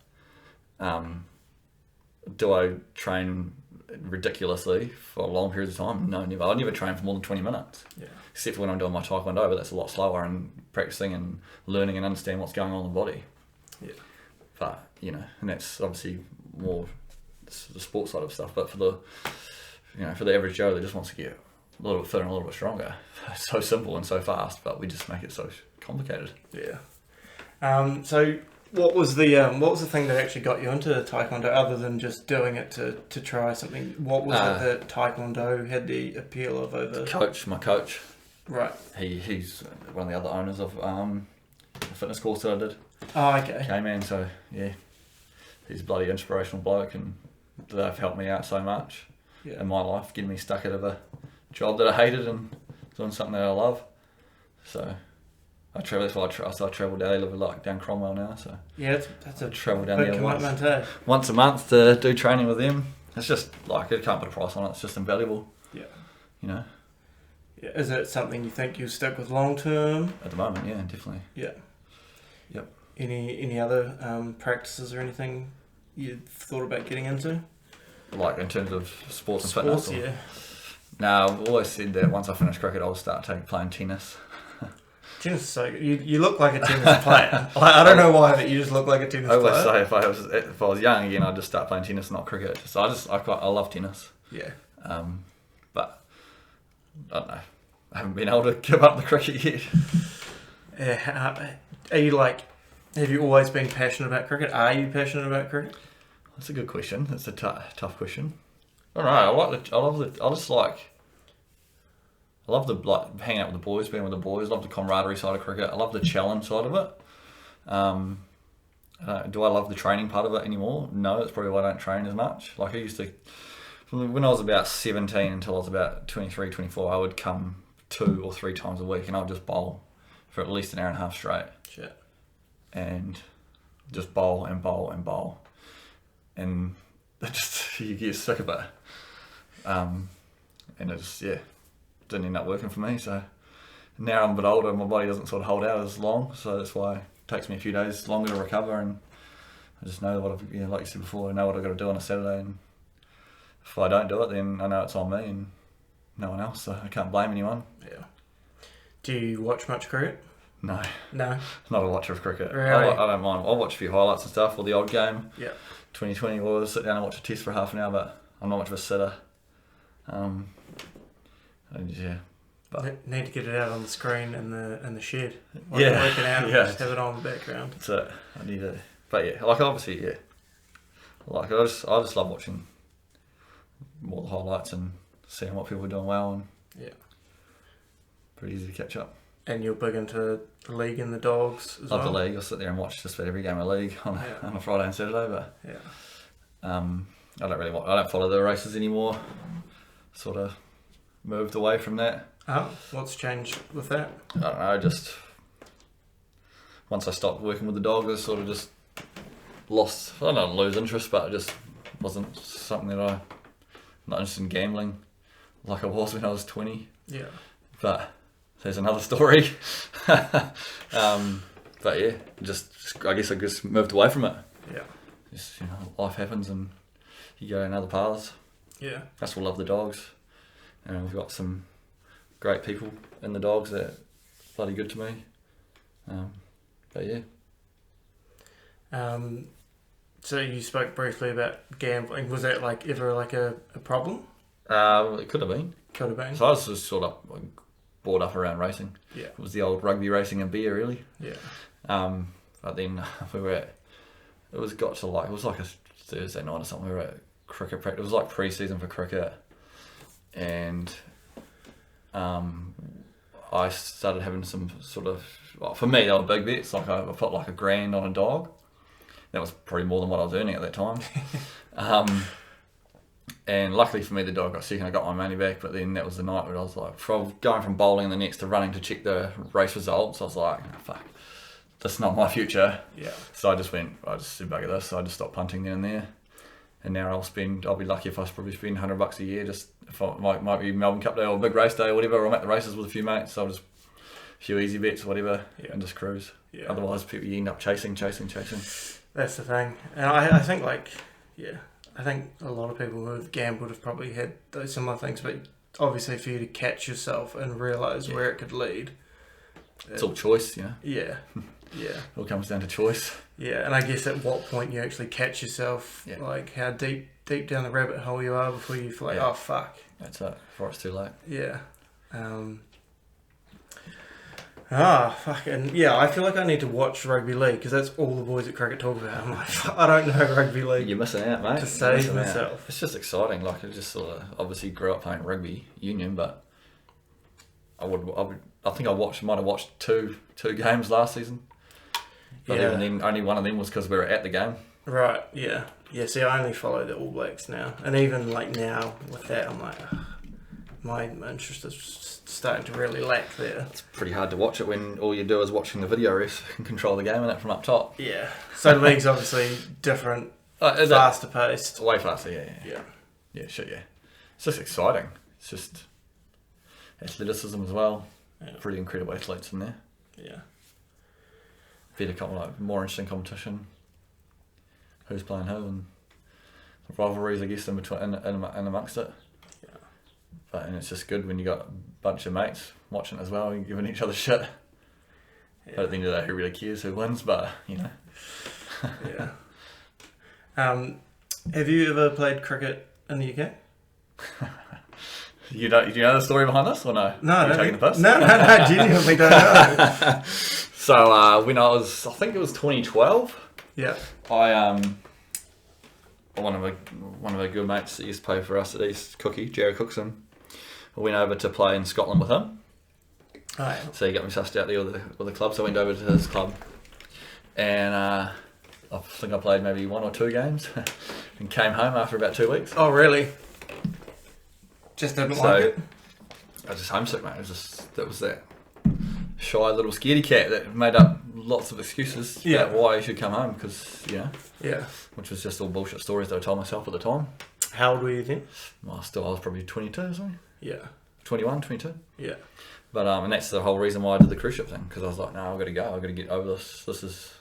do I train ridiculously for long periods of time? No, never. I never train for more than 20 minutes. Yeah. Except for when I'm doing my taekwondo, but that's a lot slower and practicing and learning and understanding what's going on in the body. Yeah. But, you know, and that's obviously more the sports side of stuff. But for the average Joe that just wants to get a little bit fitter and a little bit stronger, it's so simple and so fast, but we just make it so complicated. Yeah. So what was the thing that actually got you into Taekwondo, other than just doing it to try something? What was it that Taekwondo had the appeal of over? My coach. Right. He's one of the other owners of the fitness course that I did. Oh, okay. Okay, man. So yeah, he's a bloody inspirational bloke, and they've helped me out so much in my life, getting me stuck out of a job that I hated and doing something that I love. So I travel. That's why I travel down. I live like down Cromwell now, so yeah, that's a travel down big there commitment, once a month to do training with them. It's just like, I can't put a price on it. It's just invaluable. Yeah. You know. Yeah. Is it something you think you'll stick with long term? At the moment, yeah, definitely. Yeah. Yep. Any other practices or anything you've thought about getting into? Like in terms of sports and fitness? Yeah. No, I've always said that once I finish cricket, I'll start playing tennis. Tennis is so good. You look like a tennis player. I don't know why, but you just look like a tennis player. I always say if I was young again, I'd just start playing tennis, not cricket. So I love tennis. Yeah. But I don't know. I haven't been able to give up the cricket yet. Yeah. Are you like? Have you always been passionate about cricket? Are you passionate about cricket? That's a good question. That's a tough question. I don't know. I love the hanging out with the boys, being with the boys. I love the camaraderie side of cricket. I love the challenge side of it. Do I love the training part of it anymore? No, that's probably why I don't train as much. Like, I used to, when I was about 17 until I was about 23, 24, I would come 2 or 3 times a week and I would just bowl for at least an hour and a half straight. Shit. And just bowl and bowl and bowl. And you get sick of it. And it's, didn't end up working for me. So now I'm a bit older, my body doesn't sort of hold out as long. So that's why it takes me a few days longer to recover. And I just know what like you said before, I know what I've got to do on a Saturday. And if I don't do it, then I know it's on me and no one else. So I can't blame anyone. Yeah. Do you watch much cricket? No. No? Not a watcher of cricket. Really? I don't mind. I'll watch a few highlights and stuff, or the odd game. Yeah. 2020, we'll sit down and watch a test for half an hour, but I'm not much of a sitter. But need to get it out on the screen in the shed. Yeah. Working out, Yeah. just have it on in the background. That's it. I need it. But yeah, like obviously, yeah. Like I just love watching more the highlights and seeing what people are doing well, and yeah, pretty easy to catch up. And you're big into the league and the dogs as well? Love the league. I'll sit there and watch just about every game of league on a Friday and Saturday, but I don't follow the races anymore. Sort of moved away from that. Oh, what's changed with that? I don't know, just once I stopped working with the dogs, I sort of just lost, I don't know, lose interest, but it just wasn't something that I'm not interested in gambling like I was when I was 20. Yeah. But there's another story. But yeah, I guess I just moved away from it. Yeah. Just, life happens and you go in other paths. Yeah. I still love the dogs. And we've got some great people in the dogs that are bloody good to me. But yeah. So you spoke briefly about gambling. Was that ever a problem? It could have been. Could have been. So I was just sort of brought up around racing. Yeah. It was the old rugby racing and beer, really. Yeah. But then it was like a Thursday night or something. We were at cricket practice. It was like pre-season for cricket. And I started having some sort of, for me, they were big bets. Like I put like $1,000 on a dog. That was probably more than what I was earning at that time. And luckily for me, the dog got sick and I got my money back. But then that was the night where I was like, going from bowling the nets to running to check the race results, I was like, oh, fuck, that's not my future. Yeah. So I just said, bugger this. So I just stopped punting then and there. And now I'll be lucky if I probably spend $100 a year. Just if I might be Melbourne Cup Day or Big Race Day or whatever, or I'm at the races with a few mates. So I'll just a few easy bets, whatever, and just cruise. Yeah. Otherwise, you end up chasing. That's the thing, and I think I think a lot of people who have gambled have probably had those similar things. But obviously, for you to catch yourself and realise where it could lead, it's all choice, you know. Yeah. Yeah. It all comes down to choice. Yeah, and I guess at what point you actually catch yourself, like how deep down the rabbit hole you are before you feel like, oh fuck. That's it. Before it's too late. Yeah. Fuck, and I feel like I need to watch rugby league because that's all the boys at cricket talk about. I'm like, I don't know rugby league. You're missing out, mate. To save myself. It's just exciting. Like, I just sort of obviously grew up playing rugby union, but I think I might have watched two games last season. But even then, only one of them was because we were at the game. Right, yeah. Yeah, see, I only follow the All Blacks now. And even, like, now with that, I'm like, my interest is starting to really lack there. It's pretty hard to watch it when all you do is watching the video ref and control the game and that from up top. Yeah. So the league's obviously different, faster paced. Way faster, yeah. Yeah, shit, yeah. It's just exciting. It's just athleticism as well. Yeah. Pretty incredible athletes in there. Yeah. More interesting competition. Who's playing who and rivalries, I guess, in between and amongst it. Yeah. And it's just good when you got a bunch of mates watching it as well and giving each other shit. Yeah. But at the end of the day, who really cares who wins? But yeah. Have you ever played cricket in the UK? Do you know the story behind this or no? No, Are you taking the piss? No, genuinely don't know. So when I think it was 2012. Yeah. One of our good mates that used to play for us at East, Jared Cookson, I went over to play in Scotland with him. Oh, yeah. So he got me sussed out there with the club. So I went over to his club, and I think I played maybe 1 or 2 games, and came home after about 2 weeks. Oh, really? Just didn't like it? I was just homesick, mate. That was that shy little scaredy cat that made up lots of excuses about why you should come home because, which was just all bullshit stories that I told myself at the time. How old were you then? Well, I was probably 22 or something. Yeah. 21, 22. Yeah. But and that's the whole reason why I did the cruise ship thing because I was like, no, I've got to go. I've got to get over this.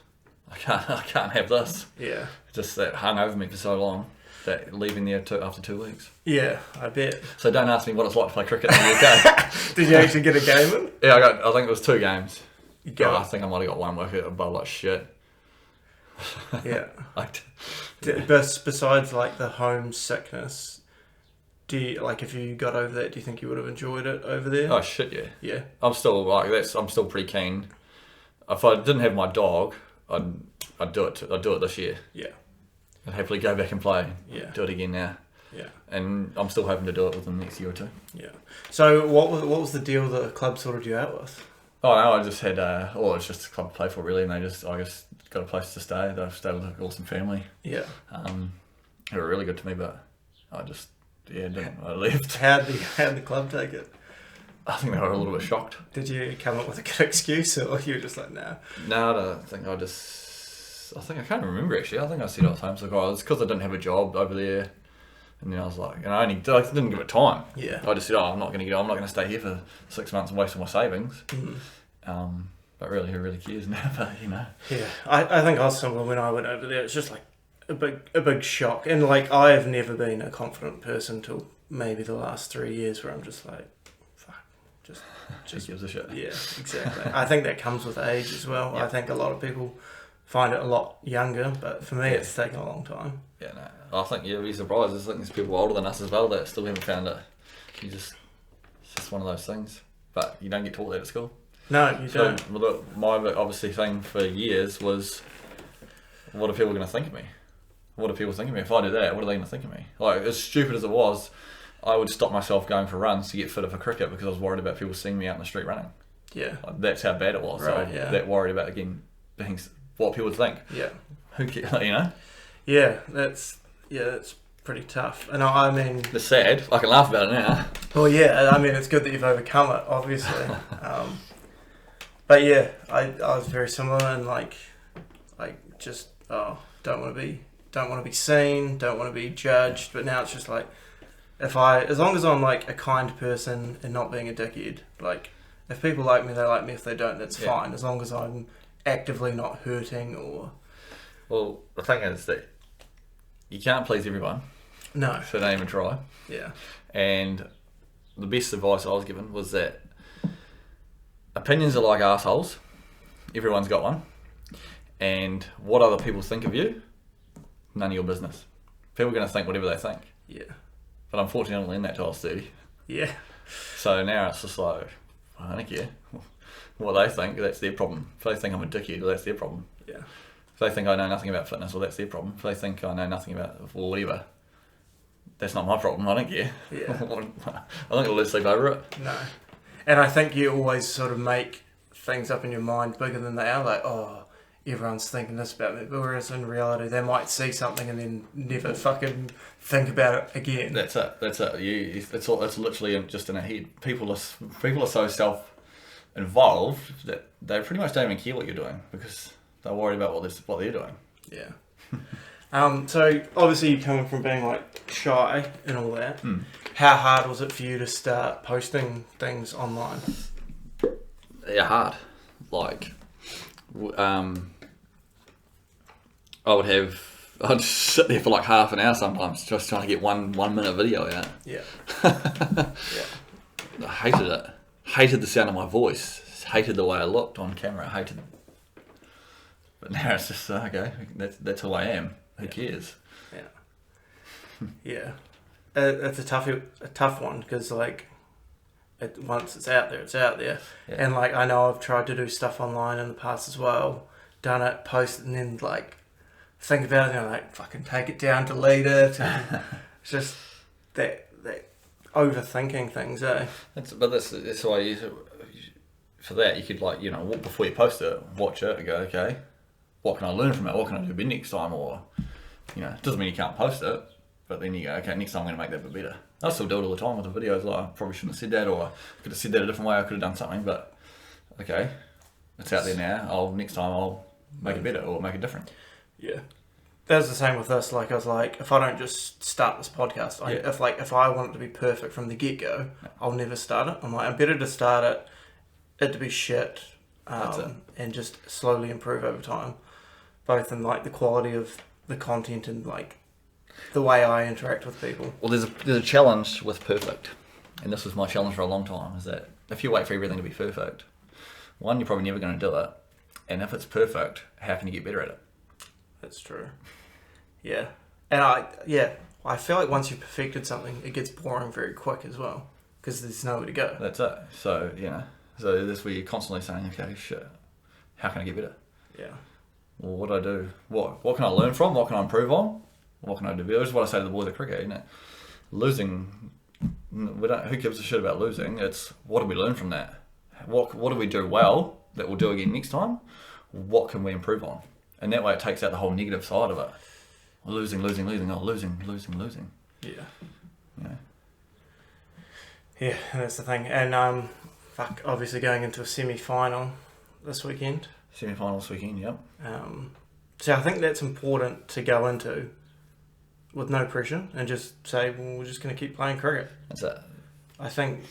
I can't have this. Yeah. Just that hung over me for so long. That leaving there after 2 weeks. Yeah, I bet. So don't ask me what it's like to play cricket in the UK. Did you actually get a game in? Yeah, I think it was 2 games. You got I think I might have got one work above like shit. Yeah. Besides like the homesickness, if you got over that, do you think you would have enjoyed it over there? Oh shit, yeah. Yeah. I'm still pretty keen. If I didn't have my dog, I'd do it. I'd do it this year. Yeah. I'd happily go back and play. Yeah. Do it again now. Yeah. And I'm still hoping to do it within the next year or 2. Yeah. So what was the deal that the club sorted you out with? Oh no, I just had it's just a club to play for really, and I just got a place to stay. They stayed with an awesome family. Yeah. They were really good to me, but I just I left. How'd the club take it? I think they were a little bit shocked. Did you come up with a good excuse, or you were just like, nah? No, I don't think I can't remember actually. I think I said I was homesick. It's because I didn't have a job over there. And then I was like, and I didn't give it time. Yeah. I just said, I'm not going to stay here for 6 months and waste all my savings. Mm-hmm. But really, who really cares now? But Yeah, I think I was similar when I went over there. It's just like a big shock, and like I have never been a confident person till maybe the last 3 years, where I'm just like, fuck, just gives a shit. Yeah, exactly. I think that comes with age as well. Yeah. I think a lot of people find it a lot younger, but for me, it's taken a long time. Yeah, no. I think you'll be surprised. I think there's people older than us as well that still haven't found it. It's just one of those things. But you don't get taught that at school. No, you don't. My obviously thing for years was, what are people going to think of me? What are people thinking of me? If I do that, what are they going to think of me? Like, as stupid as it was, I would stop myself going for runs to get fitter for cricket because I was worried about people seeing me out in the street running. Yeah. Like, that's how bad it was. Right, so that worried about, again, being what people would think. Yeah. You know? Yeah, that's pretty tough. And I mean, it's sad. I can laugh about it now. Well, yeah, I mean, it's good that you've overcome it, obviously. But yeah, I was very similar, and like just don't want to be seen, don't want to be judged. But now it's just like, as long as I'm like a kind person and not being a dickhead, like if people like me, they like me. If they don't, that's fine. As long as I'm actively not hurting or. Well, the thing is that you can't please everyone. No. So don't even try. Yeah. And the best advice I was given was that opinions are like assholes. Everyone's got one. And what other people think of you, none of your business. People are going to think whatever they think. Yeah. But unfortunately, I learned that till I was 30. Yeah. So now it's just like, I don't care. What they think, that's their problem. If they think I'm a dickhead, well, that's their problem. Yeah. If they think I know nothing about fitness, well, that's their problem. If they think I know nothing about whatever, that's not my problem. I don't care. Yeah. I think I'll lose sleep over it. No. And I think you always sort of make things up in your mind bigger than they are. Like, oh, everyone's thinking this about me. But whereas in reality, they might see something and then never fucking think about it again. That's it. It's literally just in a head. People are so self-involved that they pretty much don't even care what you're doing because they're worried about what they're doing. Yeah. So obviously you're coming from being like shy and all that. How hard was it for you to start posting things online? Yeah, hard. Like, I'd just sit there for like half an hour sometimes just trying to get one minute video out. Yeah. I hated it. Hated the sound of my voice. Hated the way I looked on camera. Hated. But now it's just okay. That's who I am. Who cares? Yeah. Yeah. It's a tough one because like, once it's out there, it's out there. Yeah. And like I know I've tried to do stuff online in the past as well. Done it, post it, and then like think about it, and I'm like fucking take it down, delete it. And it's just that overthinking things, eh? That's why you, for that you could like before you post it, watch it and go okay, what can I learn from it? What can I do next time? Or it doesn't mean you can't post it, but then you go okay, next time I'm going to make that a bit better. I still do it all the time with the videos. Like I probably shouldn't have said that, or I could have said that a different way. I could have done something, but okay, it's out there now. Next time I'll make it better or make it different. Yeah. That was the same with this. Like I was like, if I don't just start this podcast, if I want it to be perfect from the get go, I'll never start it. I'm like, I'm better to start it to be shit, and just slowly improve over time, both in like the quality of the content and like the way I interact with people. Well, there's a challenge with perfect, and this was my challenge for a long time. Is that if you wait for everything to be perfect, one, you're probably never going to do it, and if it's perfect, how can you get better at it? That's true. Yeah. And I feel like once you've perfected something, it gets boring very quick as well because there's nowhere to go. That's it. So, so that's where you're constantly saying, okay, shit, how can I get better? Yeah. Well, what do I do? What can I learn from? What can I improve on? What can I do? That's what I say to the boys at cricket, isn't it? Losing, who gives a shit about losing? It's what do we learn from that? What do we do well that we'll do again next time? What can we improve on? And that way it takes out the whole negative side of it. Losing, losing. Yeah. Yeah, and that's the thing. And obviously going into a semi-final this weekend. Semi-final this weekend, yep. So I think that's important to go into with no pressure and just say, well, we're just going to keep playing cricket. That's it. I think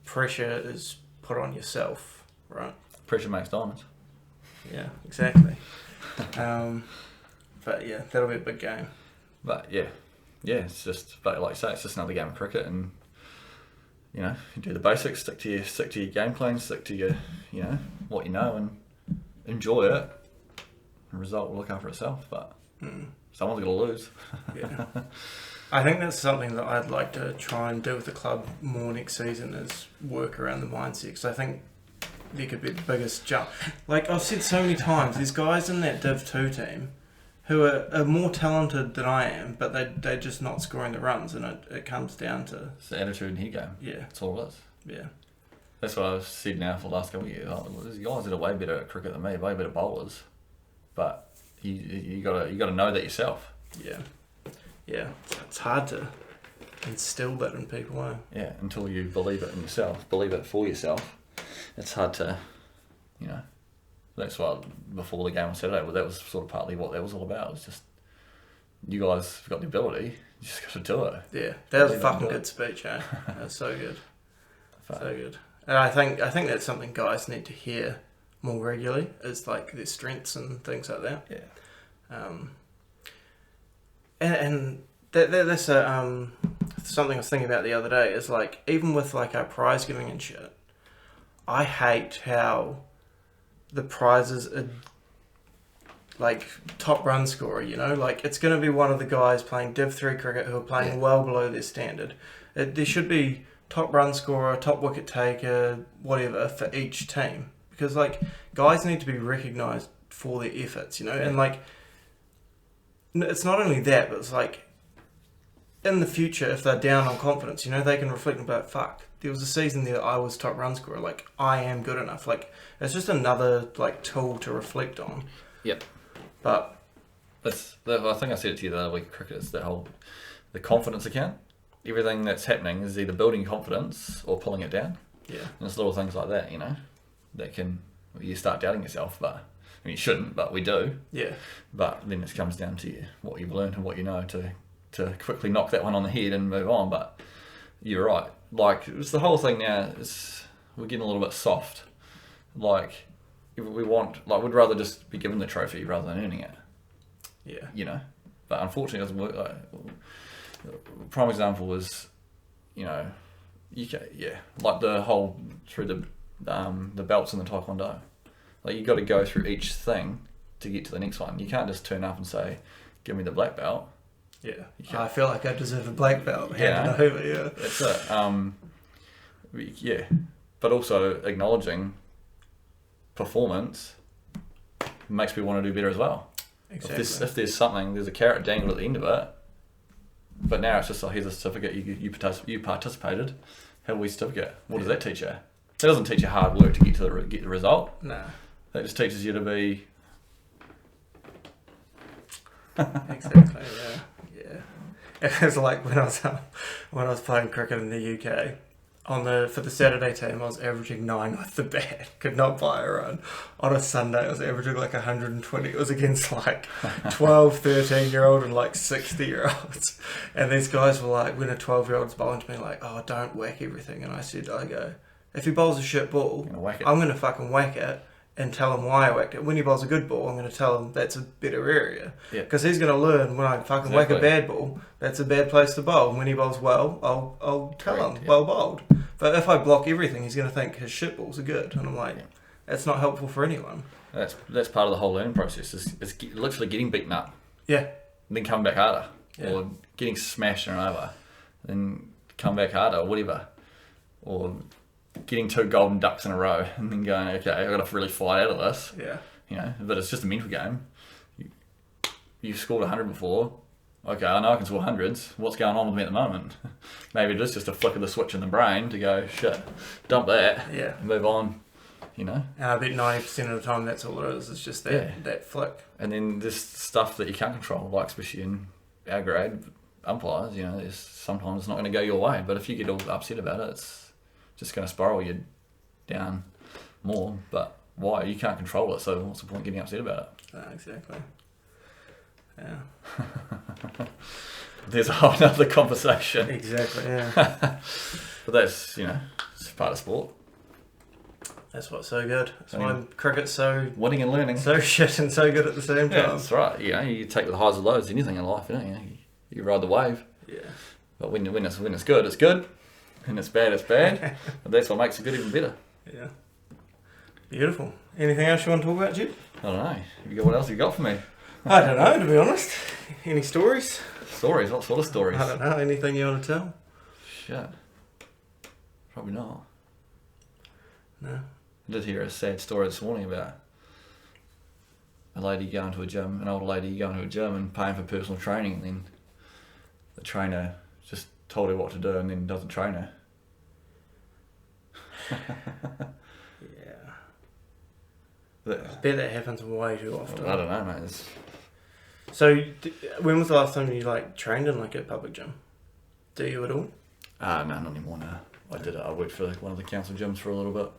pressure is put on yourself, right? Pressure makes diamonds. Yeah, exactly. But yeah, that'll be a big game. But yeah, it's just, but like you say, it's just another game of cricket, and you do the basics, stick to your game plan, stick to your what you know, and enjoy it. The result will look after itself, but someone's going to lose. Yeah, I think that's something that I'd like to try and do with the club more next season is work around the mindset, because I think there could be the biggest jump. Like I've said so many times, there's guys in that Div 2 team who are more talented than I am, but they're just not scoring the runs, and it comes down to... It's the attitude in head game. Yeah. That's all it is. Yeah. That's what I've said now for the last couple of years. There's guys that are way better at cricket than me, way better bowlers, but you gotta know that yourself. Yeah. Yeah. It's hard to instill that in people, eh? Yeah, until you believe it in yourself, believe it for yourself. It's hard to, that's why before the game on Saturday, well, that was sort of partly what that was all about. It was just, you guys have got the ability, you just got to do it. Yeah, that was a fucking good speech, eh? That was so good. So good. And I think that's something guys need to hear more regularly, is like their strengths and things like that. Yeah. And that's something I was thinking about the other day, is like, even with like our prize giving and shit, I hate how the prizes are like top run scorer, like it's going to be one of the guys playing Div 3 cricket who are playing well below their standard. There should be top run scorer, top wicket taker, whatever for each team, because like guys need to be recognised for their efforts, and like it's not only that, but it's like in the future, if they're down on confidence, they can reflect and be like, fuck, there was a season there I was top run scorer, like I am good enough. Like it's just another like tool to reflect on. Yep. But I think I said it to you the other week, cricket, it's the confidence account. Everything that's happening is either building confidence or pulling it down. Yeah. And it's little things like that, that you start doubting yourself, but you shouldn't, but we do. Yeah. But then it comes down to what you've learned and what you know to quickly knock that one on the head and move on. But you're right. Like, it's the whole thing now we're getting a little bit soft. Like, we'd rather just be given the trophy rather than earning it. Yeah. But unfortunately, it doesn't work. Like, prime example was, like the whole through the belts in the taekwondo. Like, you got to go through each thing to get to the next one. You can't just turn up and say, "Give me the black belt." Yeah, I feel like I deserve a black belt. Hand it over, yeah. That's it. But also acknowledging performance makes people want to do better as well. Exactly. If there's a carrot dangled at the end of it, but now it's just like, here's a certificate, you participated. How do we certificate? What does that teach you? It doesn't teach you hard work to get the result. No. That just teaches you to be. Exactly. Yeah. It was like when I was playing cricket in the UK. For the Saturday team, I was averaging 9 with the bat. Could not buy a run. On a Sunday, I was averaging like 120. It was against like 12, 13-year-old and like 60-year-olds. And these guys were like, when a 12-year-old's bowling to me, like, "Oh, don't whack everything." And I go, if he bowls a shit ball, I'm going to fucking whack it and tell him why I whacked it. When he bowls a good ball, I'm going to tell him that's a better area. Because he's going to learn when I fucking whack a bad ball, that's a bad place to bowl. And when he bowls well, I'll tell him, well bowled. But if I block everything, he's going to think his shit balls are good. And I'm like, that's not helpful for anyone. That's part of the whole learning process. It's literally getting beaten up. Yeah. And then come back harder. Yeah. Or getting smashed and over. Then come back harder, or whatever. Or getting 2 golden ducks in a row and then going, okay, I've got to really fight out of this. Yeah. But it's just a mental game. You've scored 100 before. Okay, I know I can score hundreds. What's going on with me at the moment? Maybe it is just a flick of the switch in the brain to go, shit, dump that, and move on, And I bet 90% of the time that's all it is. It's just that flick. And then there's stuff that you can't control, like especially in our grade, umpires, there's sometimes it's not going to go your way. But if you get all upset about it, it's just going to spiral you down more. But why? You can't control it, so what's the point getting upset about it? Exactly. Yeah. There's a whole other conversation. Exactly, yeah. But that's, it's part of sport. That's what's so good. That's why cricket's so... winning and learning. So shit and so good at the same time. Yeah, that's right. You take the highs and lows, anything in life, don't you? You ride the wave. Yeah. But when it's good, it's good. And it's bad, it's bad. But that's what makes it good even better. Yeah. Beautiful. Anything else you want to talk about, Jed? I don't know. What else have you got for me? I don't know, to be honest. Any stories? Stories? What sort of stories? I don't know. Anything you want to tell? Shit. Probably not. No. I did hear a sad story this morning about a lady going to a gym, an older lady going to a gym and paying for personal training, and then the trainer just told her what to do and then doesn't train her. Yeah. I bet that happens way too often. I don't know, mate. So, when was the last time you like trained in like a public gym? Do you at all? No, not anymore. No, I did it. I worked for one of the council gyms for a little bit.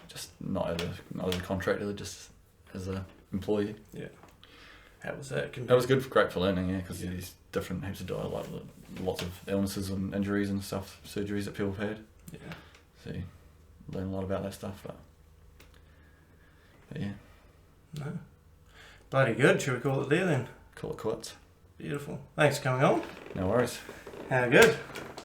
Just not as a contractor, just as a employee. Yeah. How was that? That was good, great for learning. Yeah, because there's different heaps of like lots of illnesses and injuries and stuff, surgeries that people have had. Yeah. So you learn a lot about that stuff, but yeah. No. Bloody good. Should we call it there then? Call it quits. Beautiful. Thanks for coming on. No worries. How good.